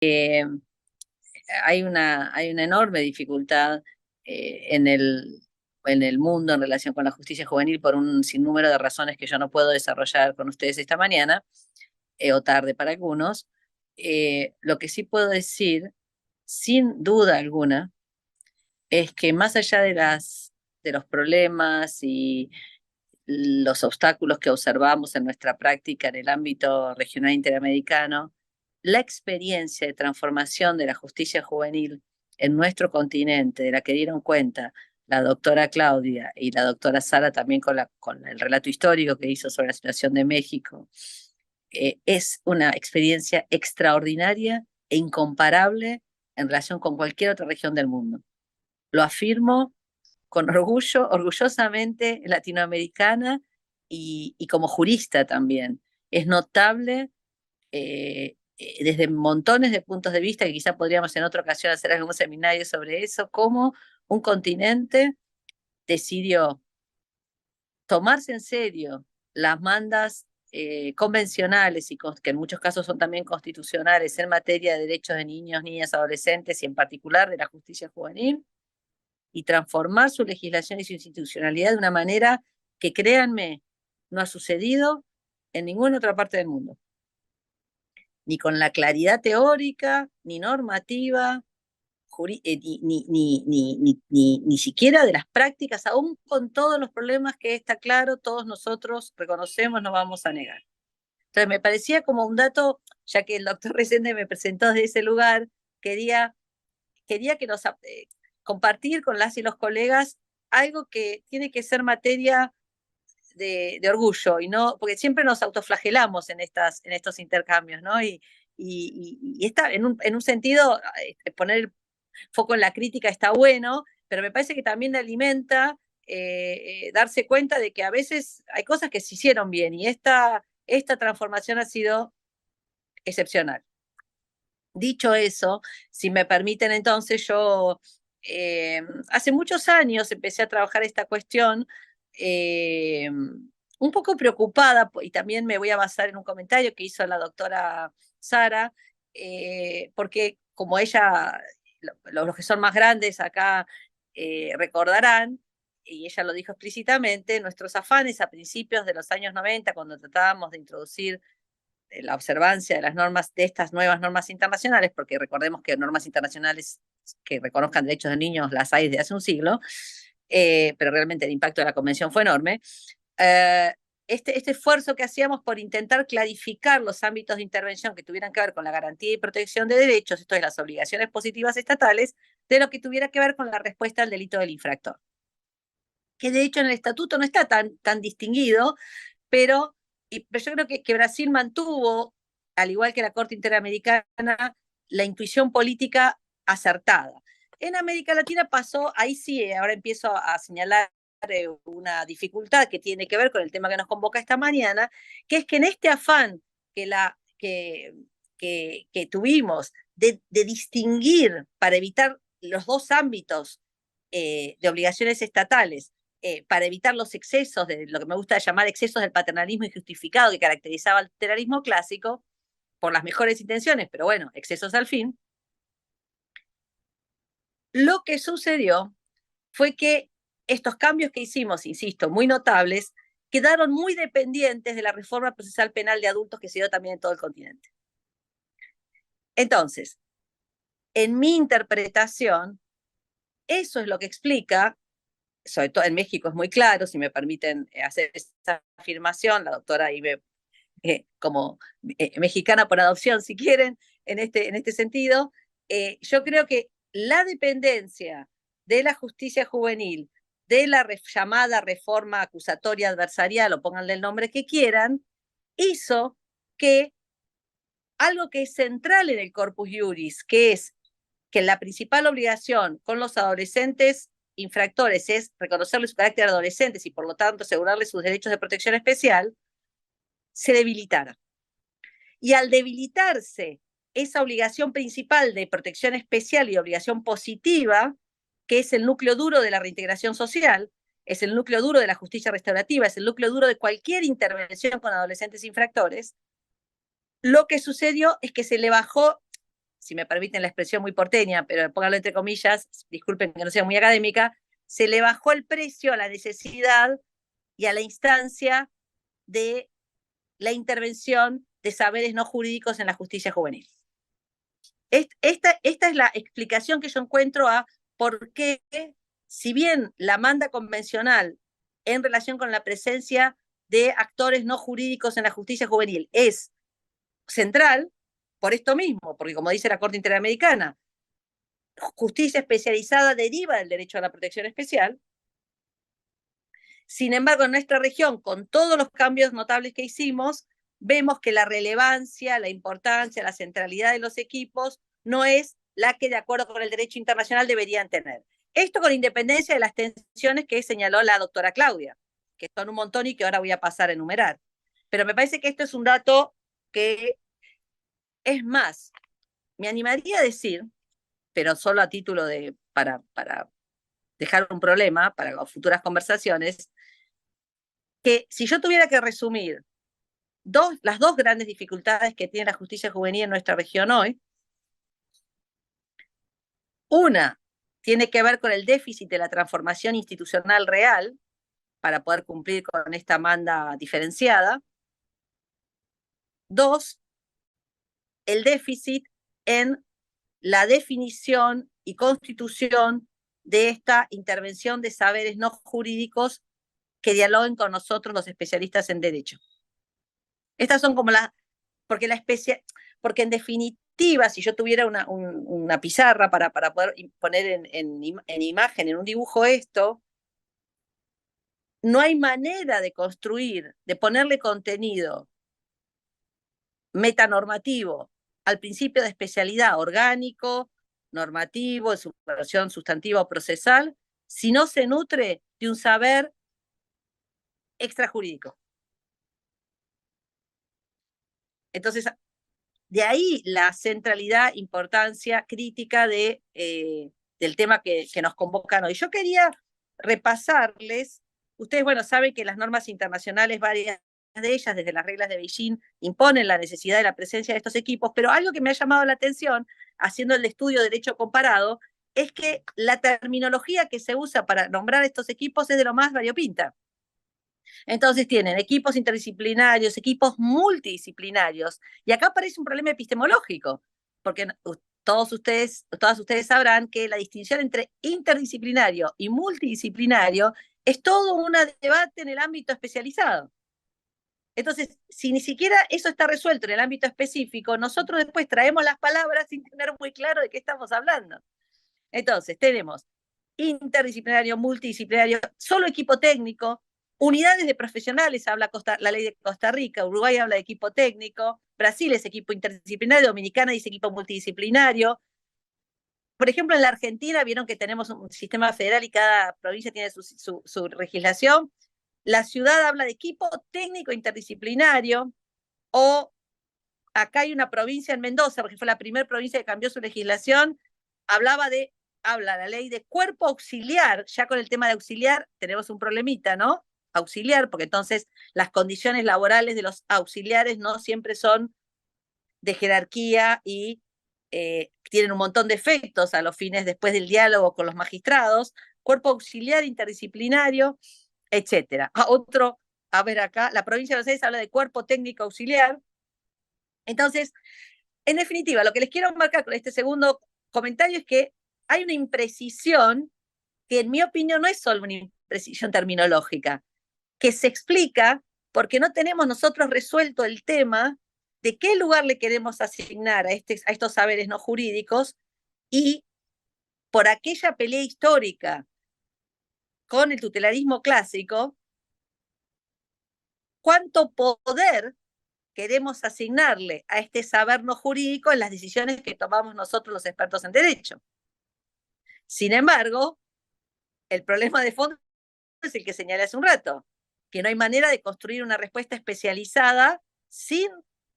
Hay una enorme dificultad en el mundo en relación con la justicia juvenil por un sinnúmero de razones que yo no puedo desarrollar con ustedes esta mañana, o tarde para algunos. Lo que sí puedo decir, sin duda alguna, es que más allá de los problemas y los obstáculos que observamos en nuestra práctica en el ámbito regional interamericano, la experiencia de transformación de la justicia juvenil en nuestro continente, de la que dieron cuenta la doctora Claudia y la doctora Sara también con el relato histórico que hizo sobre la situación de México, es una experiencia extraordinaria e incomparable en relación con cualquier otra región del mundo. Lo afirmo con orgullo, orgullosamente latinoamericana y como jurista también. Es notable desde montones de puntos de vista, que quizá podríamos en otra ocasión hacer algún seminario sobre eso, cómo un continente decidió tomarse en serio las mandas convencionales y que en muchos casos son también constitucionales en materia de derechos de niños, niñas, adolescentes y en particular de la justicia juvenil, y transformar su legislación y su institucionalidad de una manera que, créanme, no ha sucedido en ninguna otra parte del mundo, ni con la claridad teórica, ni normativa, ni siquiera de las prácticas, aún con todos los problemas que está claro, todos nosotros reconocemos, no vamos a negar. Entonces me parecía como un dato, ya que el doctor Resende me presentó desde ese lugar, quería, quería que nos compartir con las y los colegas algo que tiene que ser materia de orgullo, y no, porque siempre nos autoflagelamos en estos intercambios, ¿no? Y está, en un sentido, poner el foco en la crítica está bueno, pero me parece que también alimenta darse cuenta de que a veces hay cosas que se hicieron bien, y esta transformación ha sido excepcional. Dicho eso, si me permiten entonces, yo hace muchos años empecé a trabajar esta cuestión, un poco preocupada, y también me voy a basar en un comentario que hizo la doctora Sara, porque como ella, los que son más grandes acá recordarán, y ella lo dijo explícitamente, nuestros afanes a principios de los años 90, cuando tratábamos de introducir la observancia de las normas, de estas nuevas normas internacionales, porque recordemos que normas internacionales que reconozcan derechos de niños las hay desde hace un siglo, pero realmente el impacto de la convención fue enorme. Este esfuerzo que hacíamos por intentar clarificar los ámbitos de intervención que tuvieran que ver con la garantía y protección de derechos, esto es las obligaciones positivas estatales, de lo que tuviera que ver con la respuesta al delito del infractor, que de hecho en el estatuto no está tan distinguido, pero yo creo que Brasil mantuvo, al igual que la Corte Interamericana, la intuición política acertada. En América Latina pasó, ahí sí, ahora empiezo a señalar una dificultad que tiene que ver con el tema que nos convoca esta mañana, que es que en este afán que tuvimos de distinguir para evitar los dos ámbitos de obligaciones estatales, para evitar los excesos, de lo que me gusta llamar excesos del paternalismo injustificado que caracterizaba el federalismo clásico, por las mejores intenciones, pero bueno, excesos al fin. Lo que sucedió fue que estos cambios que hicimos, insisto, muy notables, quedaron muy dependientes de la reforma procesal penal de adultos que se dio también en todo el continente. Entonces, en mi interpretación, eso es lo que explica, sobre todo en México es muy claro, si me permiten hacer esa afirmación, la doctora Ibe, como mexicana por adopción, si quieren, en este sentido, yo creo que la dependencia de la justicia juvenil, de la llamada reforma acusatoria adversarial, o pónganle el nombre que quieran, hizo que algo que es central en el corpus iuris, que es que la principal obligación con los adolescentes infractores es reconocerles su carácter adolescentes y por lo tanto asegurarles sus derechos de protección especial, se debilitara. Y al debilitarse esa obligación principal de protección especial y obligación positiva, que es el núcleo duro de la reintegración social, es el núcleo duro de la justicia restaurativa, es el núcleo duro de cualquier intervención con adolescentes infractores, lo que sucedió es que se le bajó, si me permiten la expresión muy porteña, pero pónganlo entre comillas, disculpen que no sea muy académica, se le bajó el precio a la necesidad y a la instancia de la intervención de saberes no jurídicos en la justicia juvenil. Esta es la explicación que yo encuentro a por qué, si bien la manda convencional en relación con la presencia de actores no jurídicos en la justicia juvenil es central, por esto mismo, porque como dice la Corte Interamericana, justicia especializada deriva del derecho a la protección especial. Sin embargo, en nuestra región, con todos los cambios notables que hicimos, vemos que la relevancia, la importancia, la centralidad de los equipos no es la que de acuerdo con el derecho internacional deberían tener. Esto con independencia de las tensiones que señaló la doctora Claudia, que son un montón y que ahora voy a pasar a enumerar. Pero me parece que esto es un dato que es más, me animaría a decir, pero solo a título de para dejar un problema para futuras conversaciones, que si yo tuviera que resumir las dos grandes dificultades que tiene la justicia juvenil en nuestra región hoy, una tiene que ver con el déficit de la transformación institucional real para poder cumplir con esta manda diferenciada. Dos, el déficit en la definición y constitución de esta intervención de saberes no jurídicos que dialoguen con nosotros los especialistas en derecho. Estas son como las, porque porque en definitiva, si yo tuviera una pizarra para poder poner en imagen, en un dibujo esto, no hay manera de construir, de ponerle contenido metanormativo al principio de especialidad orgánico, normativo, de su versión sustantiva o procesal, si no se nutre de un saber extrajurídico. Entonces, de ahí la centralidad, importancia crítica del tema que nos convocan hoy. Yo quería repasarles, ustedes, bueno, saben que las normas internacionales, varias de ellas, desde las reglas de Beijing, imponen la necesidad de la presencia de estos equipos, pero algo que me ha llamado la atención, haciendo el estudio de derecho comparado, es que la terminología que se usa para nombrar estos equipos es de lo más variopinta. Entonces tienen equipos interdisciplinarios, equipos multidisciplinarios, y acá aparece un problema epistemológico, porque todas ustedes sabrán que la distinción entre interdisciplinario y multidisciplinario es todo un debate en el ámbito especializado. Entonces, si ni siquiera eso está resuelto en el ámbito específico, nosotros después traemos las palabras sin tener muy claro de qué estamos hablando. Entonces, tenemos interdisciplinario, multidisciplinario, solo equipo técnico, unidades de profesionales, habla la ley de Costa Rica, Uruguay habla de equipo técnico, Brasil es equipo interdisciplinario, Dominicana dice equipo multidisciplinario. Por ejemplo, en la Argentina vieron que tenemos un sistema federal y cada provincia tiene su legislación. La ciudad habla de equipo técnico interdisciplinario, o acá hay una provincia en Mendoza, porque fue la primera provincia que cambió su legislación, habla la ley de cuerpo auxiliar. Ya con el tema de auxiliar tenemos un problemita, ¿no? Auxiliar, porque entonces las condiciones laborales de los auxiliares no siempre son de jerarquía y tienen un montón de efectos a los fines después del diálogo con los magistrados. Cuerpo auxiliar interdisciplinario, etcétera. A ver acá, la provincia de Buenos Aires habla de cuerpo técnico auxiliar. Entonces, en definitiva, lo que les quiero marcar con este segundo comentario es que hay una imprecisión que en mi opinión no es solo una imprecisión terminológica, que se explica porque no tenemos nosotros resuelto el tema de qué lugar le queremos asignar a estos saberes no jurídicos, y por aquella pelea histórica con el tutelarismo clásico, cuánto poder queremos asignarle a este saber no jurídico en las decisiones que tomamos nosotros los expertos en derecho. Sin embargo, el problema de fondo es el que señalé hace un rato, que no hay manera de construir una respuesta especializada sin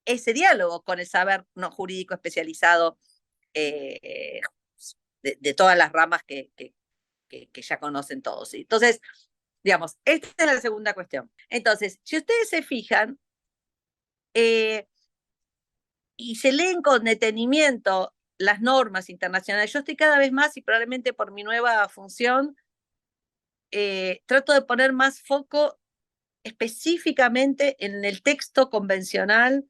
ese diálogo con el saber no jurídico especializado de todas las ramas que ya conocen todos. Entonces, digamos, esta es la segunda cuestión. Entonces, si ustedes se fijan y se leen con detenimiento las normas internacionales. Yo estoy cada vez más, y probablemente por mi nueva función, trato de poner más foco específicamente en el texto convencional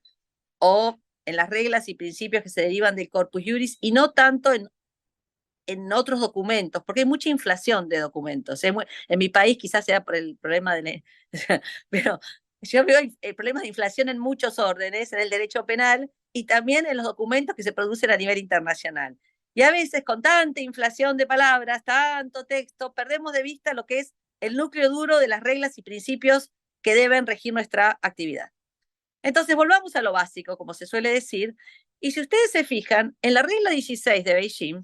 o en las reglas y principios que se derivan del Corpus Juris, y no tanto en otros documentos, porque hay mucha inflación de documentos. En mi país quizás sea por el problema de... pero yo veo problemas de inflación en muchos órdenes, en el derecho penal y también en los documentos que se producen a nivel internacional. Y a veces con tanta inflación de palabras, tanto texto, perdemos de vista lo que es el núcleo duro de las reglas y principios que deben regir nuestra actividad. Entonces, volvamos a lo básico, como se suele decir, y si ustedes se fijan, en la regla 16 de Beijing,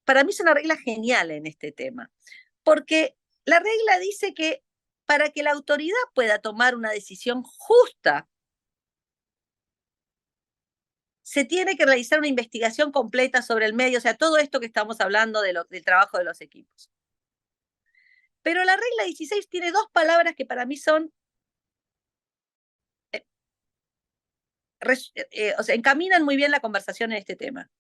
para mí es una regla genial en este tema, porque la regla dice que para que la autoridad pueda tomar una decisión justa, se tiene que realizar una investigación completa sobre el medio, o sea, todo esto que estamos hablando del trabajo de los equipos. Pero la regla 16 tiene dos palabras que para mí son, o sea, encaminan muy bien la conversación en este tema.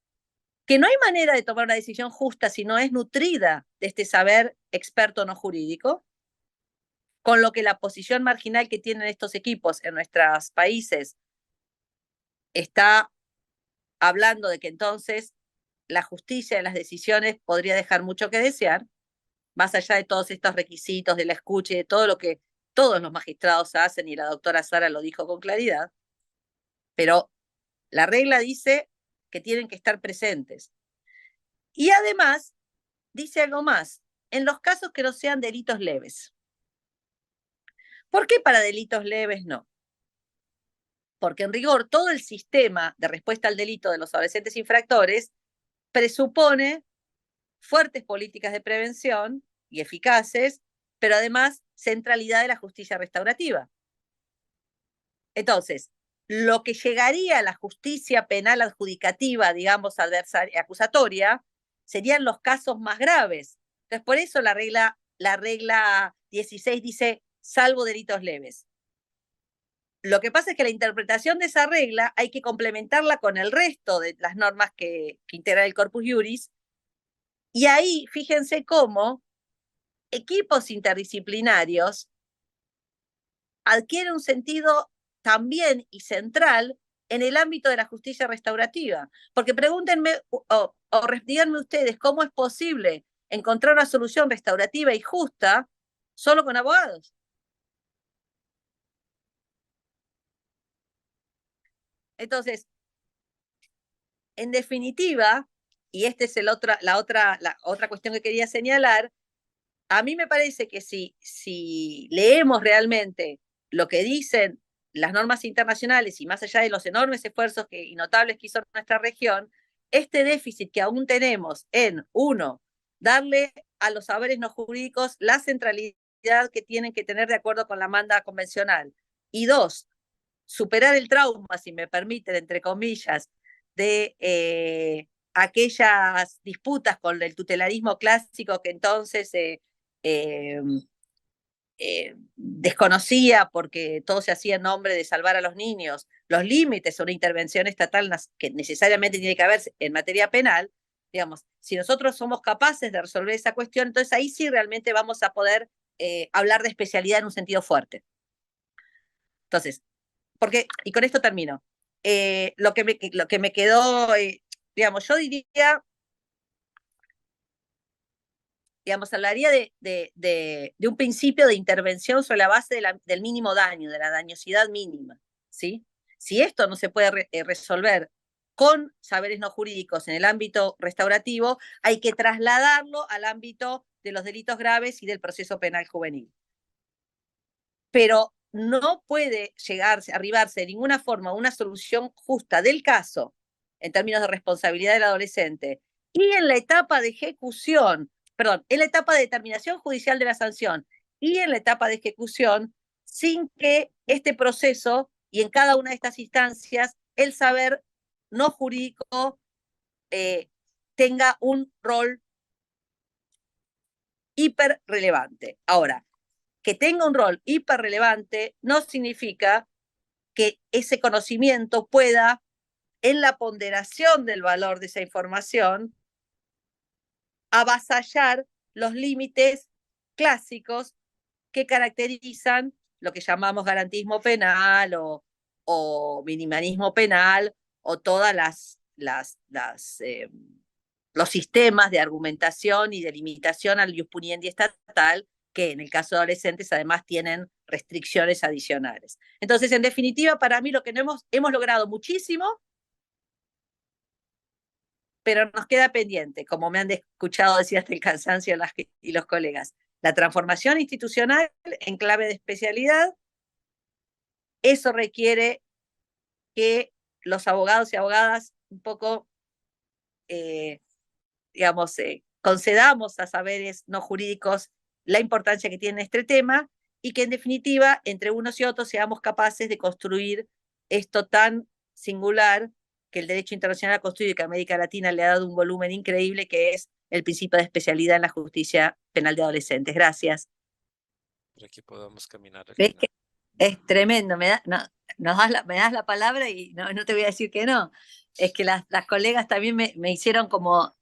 Que no hay manera de tomar una decisión justa si no es nutrida de este saber experto no jurídico, con lo que la posición marginal que tienen estos equipos en nuestros países está hablando de que entonces la justicia de las decisiones podría dejar mucho que desear, más allá de todos estos requisitos de la escucha y de todo lo que todos los magistrados hacen, y la doctora Sara lo dijo con claridad, pero la regla dice que tienen que estar presentes. Y además dice algo más, en los casos que no sean delitos leves. ¿Por qué para delitos leves no? Porque en rigor todo el sistema de respuesta al delito de los adolescentes infractores presupone fuertes políticas de prevención y eficaces, pero además centralidad de la justicia restaurativa. Entonces, lo que llegaría a la justicia penal adjudicativa, digamos, adversaria, acusatoria, serían los casos más graves. Entonces, por eso la regla 16 dice, salvo delitos leves. Lo que pasa es que la interpretación de esa regla hay que complementarla con el resto de las normas que integran el Corpus Juris, y ahí fíjense cómo equipos interdisciplinarios adquieren un sentido también y central en el ámbito de la justicia restaurativa. Porque pregúntenme o díganme ustedes cómo es posible encontrar una solución restaurativa y justa solo con abogados. Entonces, en definitiva, y esta es la otra cuestión que quería señalar, a mí me parece que si leemos realmente lo que dicen las normas internacionales y más allá de los enormes esfuerzos y notables que hizo nuestra región, este déficit que aún tenemos en, uno, darle a los saberes no jurídicos la centralidad que tienen que tener de acuerdo con la manda convencional, y dos, superar el trauma, si me permiten, entre comillas, de aquellas disputas con el tutelarismo clásico que entonces eh, desconocía, porque todo se hacía en nombre de salvar a los niños, los límites a una intervención estatal que necesariamente tiene que haber en materia penal. Digamos, si nosotros somos capaces de resolver esa cuestión, entonces ahí sí realmente vamos a poder hablar de especialidad en un sentido fuerte. Entonces, y con esto termino, lo que me quedó, digamos, yo diría, digamos, hablaría de un principio de intervención sobre la base del mínimo daño, de la dañosidad mínima, ¿sí? Si esto no se puede resolver con saberes no jurídicos en el ámbito restaurativo, hay que trasladarlo al ámbito de los delitos graves y del proceso penal juvenil. Pero no puede arribarse de ninguna forma a una solución justa del caso en términos de responsabilidad del adolescente y en la etapa de ejecución, perdón, en la etapa de determinación judicial de la sanción y en la etapa de ejecución, sin que este proceso y en cada una de estas instancias el saber no jurídico tenga un rol hiper relevante. Ahora, que tenga un rol hiper relevante no significa que ese conocimiento pueda en la ponderación del valor de esa información, avasallar los límites clásicos que caracterizan lo que llamamos garantismo penal o minimalismo penal o todas los sistemas de argumentación y de limitación al ius puniendi estatal, que en el caso de adolescentes además tienen restricciones adicionales. Entonces, en definitiva, para mí lo que no hemos logrado muchísimo, pero nos queda pendiente, como me han escuchado decir hasta el cansancio y los colegas, la transformación institucional en clave de especialidad. Eso requiere que los abogados y abogadas un poco, digamos, concedamos a saberes no jurídicos la importancia que tiene este tema y que en definitiva, entre unos y otros, seamos capaces de construir esto tan singular que el derecho internacional ha construido y que América Latina le ha dado un volumen increíble, que es el principio de especialidad en la justicia penal de adolescentes. Gracias. Para que podamos caminar al ¿Ves final. que es tremendo? Me das la palabra y no te voy a decir que no. Es que las colegas también me hicieron como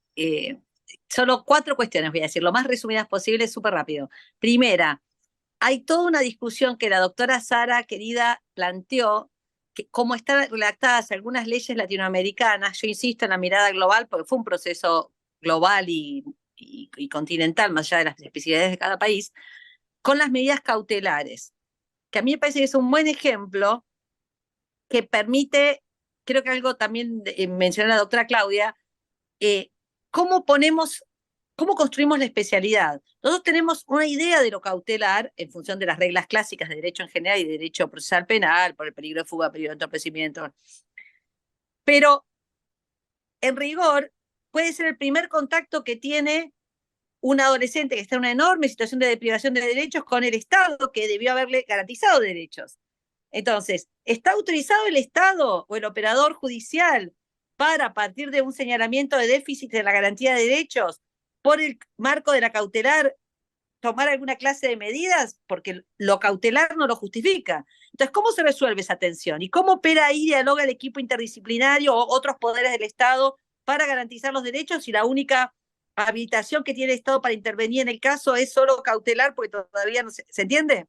solo 4 cuestiones, voy a decir, lo más resumidas posible, súper rápido. Primera, hay toda una discusión que la doctora Sara, querida, planteó, que cómo están redactadas algunas leyes latinoamericanas. Yo insisto en la mirada global, porque fue un proceso global y continental, más allá de las especificidades de cada país, con las medidas cautelares, que a mí me parece que es un buen ejemplo que permite, creo que algo también mencionó la doctora Claudia, eh, cómo ponemos, cómo construimos la especialidad. Nosotros tenemos una idea de lo cautelar en función de las reglas clásicas de derecho en general y de derecho procesal penal, por el peligro de fuga, peligro de entorpecimiento. Pero, en rigor, puede ser el primer contacto que tiene un adolescente que está en una enorme situación de deprivación de derechos con el Estado, que debió haberle garantizado derechos. Entonces, ¿está autorizado el Estado o el operador judicial para, a partir de un señalamiento de déficit de la garantía de derechos, por el marco de la cautelar, tomar alguna clase de medidas? Porque lo cautelar no lo justifica. Entonces, ¿cómo se resuelve esa tensión? ¿Y cómo opera ahí, dialoga el equipo interdisciplinario o otros poderes del Estado para garantizar los derechos si la única habilitación que tiene el Estado para intervenir en el caso es solo cautelar porque todavía no se entiende?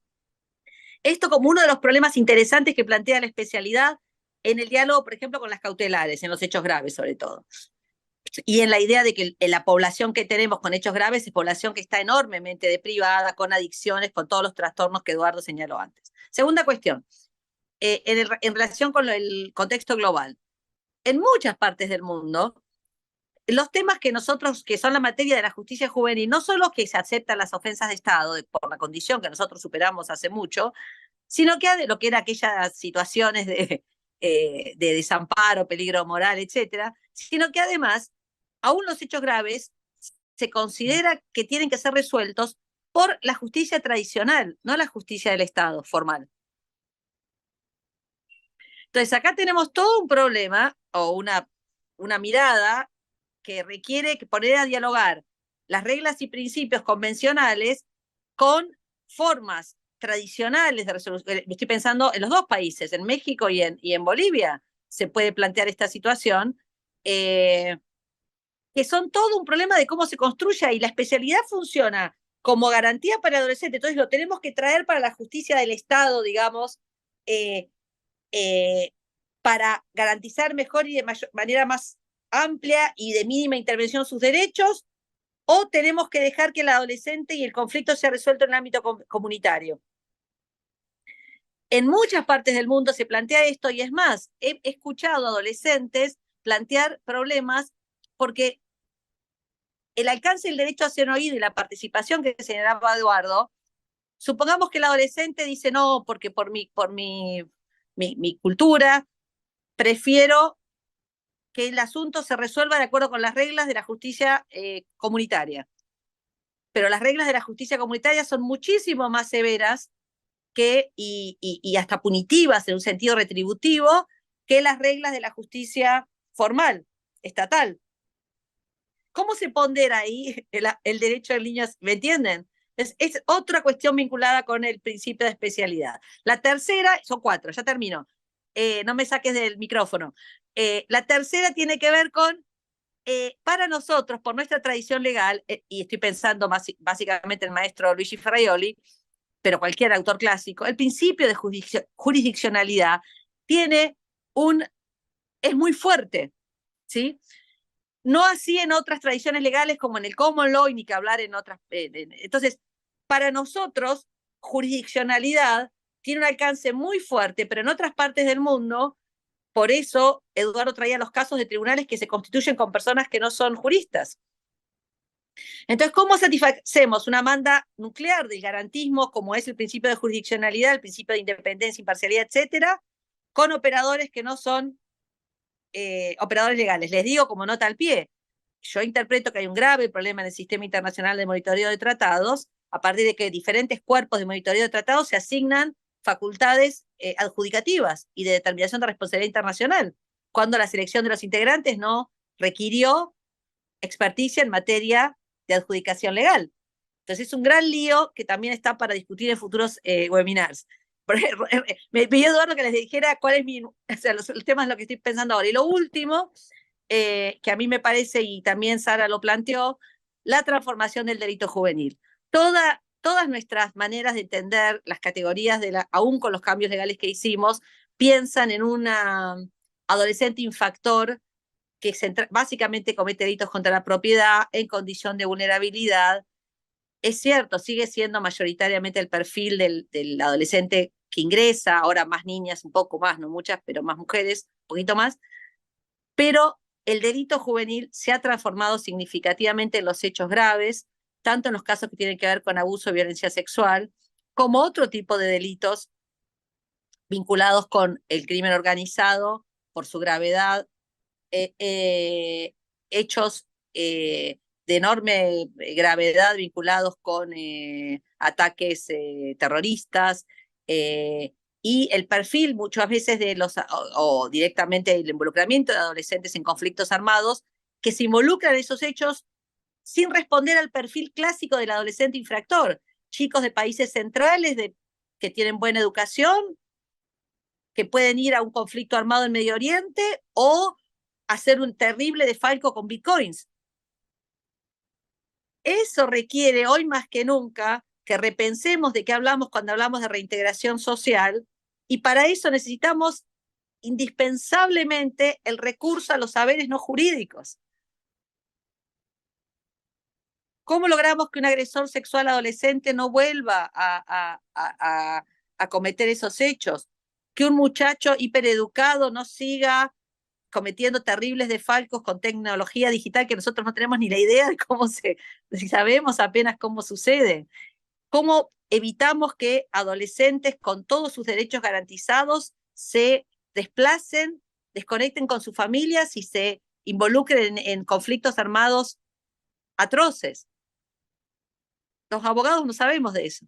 Esto como uno de los problemas interesantes que plantea la especialidad en el diálogo, por ejemplo, con las cautelares, en los hechos graves sobre todo. Y en la idea de que la población que tenemos con hechos graves es población que está enormemente deprivada, con adicciones, con todos los trastornos que Eduardo señaló antes. Segunda cuestión, en relación con el contexto global. En muchas partes del mundo, los temas que nosotros, que son la materia de la justicia juvenil, no solo que se aceptan las ofensas de Estado por la condición que nosotros superamos hace mucho, sino que de lo que eran aquellas situaciones de desamparo, peligro moral, etcétera, sino que además, aún los hechos graves se considera que tienen que ser resueltos por la justicia tradicional, no la justicia del Estado formal. Entonces, acá tenemos todo un problema o una mirada que requiere poner a dialogar las reglas y principios convencionales con formas tradicionales de resolución. Estoy pensando en los dos países, en México y en Bolivia, se puede plantear esta situación, que son todo un problema de cómo se construye y la especialidad funciona como garantía para el adolescente. Entonces lo tenemos que traer para la justicia del Estado, digamos, eh, eh, para garantizar mejor y de manera más amplia y de mínima intervención sus derechos, o tenemos que dejar que el adolescente y el conflicto sea resuelto en el ámbito comunitario. En muchas partes del mundo se plantea esto y es más, he escuchado adolescentes plantear problemas porque el alcance del derecho a ser oído y la participación que señalaba Eduardo, supongamos que el adolescente dice no, porque por mi cultura prefiero que el asunto se resuelva de acuerdo con las reglas de la justicia comunitaria. Pero las reglas de la justicia comunitaria son muchísimo más severas y hasta punitivas en un sentido retributivo que las reglas de la justicia formal, estatal. ¿Cómo se pondera ahí el derecho del niño? ¿Me entienden? Es otra cuestión vinculada con el principio de especialidad. La tercera, son 4, ya termino. No me saques del micrófono. La tercera tiene que ver con, para nosotros, por nuestra tradición legal, y estoy pensando básicamente en el maestro Luigi Ferraioli, pero cualquier autor clásico, el principio de jurisdiccionalidad es muy fuerte, ¿sí? No así en otras tradiciones legales como en el common law y ni que hablar en otras. Entonces, para nosotros, jurisdiccionalidad tiene un alcance muy fuerte, pero en otras partes del mundo, por eso Eduardo traía los casos de tribunales que se constituyen con personas que no son juristas. Entonces, ¿cómo satisfacemos una demanda nuclear del garantismo, como es el principio de jurisdiccionalidad, el principio de independencia, imparcialidad, etcétera, con operadores que no son operadores legales? Les digo como nota al pie, yo interpreto que hay un grave problema en el sistema internacional de monitoreo de tratados, a partir de que diferentes cuerpos de monitoreo de tratados se asignan facultades adjudicativas y de determinación de responsabilidad internacional, cuando la selección de los integrantes no requirió experticia en materia de adjudicación legal. Entonces es un gran lío que también está para discutir en futuros webinars. Me pidió Eduardo que les dijera cuál es mi, o sea, los temas de lo que estoy pensando ahora. Y lo último, que a mí me parece, y también Sara lo planteó, la transformación del delito juvenil. Todas nuestras maneras de entender las categorías, aún con los cambios legales que hicimos, piensan en una adolescente infractor que básicamente comete delitos contra la propiedad en condición de vulnerabilidad. Es cierto, sigue siendo mayoritariamente el perfil del adolescente que ingresa, ahora más niñas, un poco más, no muchas, pero más mujeres, un poquito más, pero el delito juvenil se ha transformado significativamente en los hechos graves, tanto en los casos que tienen que ver con abuso o violencia sexual, como otro tipo de delitos vinculados con el crimen organizado por su gravedad, hechos de enorme gravedad vinculados con ataques terroristas, y el perfil muchas veces de o directamente el involucramiento de adolescentes en conflictos armados que se involucran en esos hechos sin responder al perfil clásico del adolescente infractor. Chicos de países centrales que tienen buena educación, que pueden ir a un conflicto armado en Medio Oriente o hacer un terrible defalco con bitcoins. Eso requiere hoy más que nunca que repensemos de qué hablamos cuando hablamos de reintegración social, y para eso necesitamos indispensablemente el recurso a los saberes no jurídicos. ¿Cómo logramos que un agresor sexual adolescente no vuelva a cometer esos hechos? Que un muchacho hipereducado no siga cometiendo terribles defalcos con tecnología digital que nosotros no tenemos ni la idea de si sabemos apenas cómo sucede. ¿Cómo evitamos que adolescentes con todos sus derechos garantizados se desplacen, desconecten con sus familias y se involucren en conflictos armados atroces? Los abogados no sabemos de eso.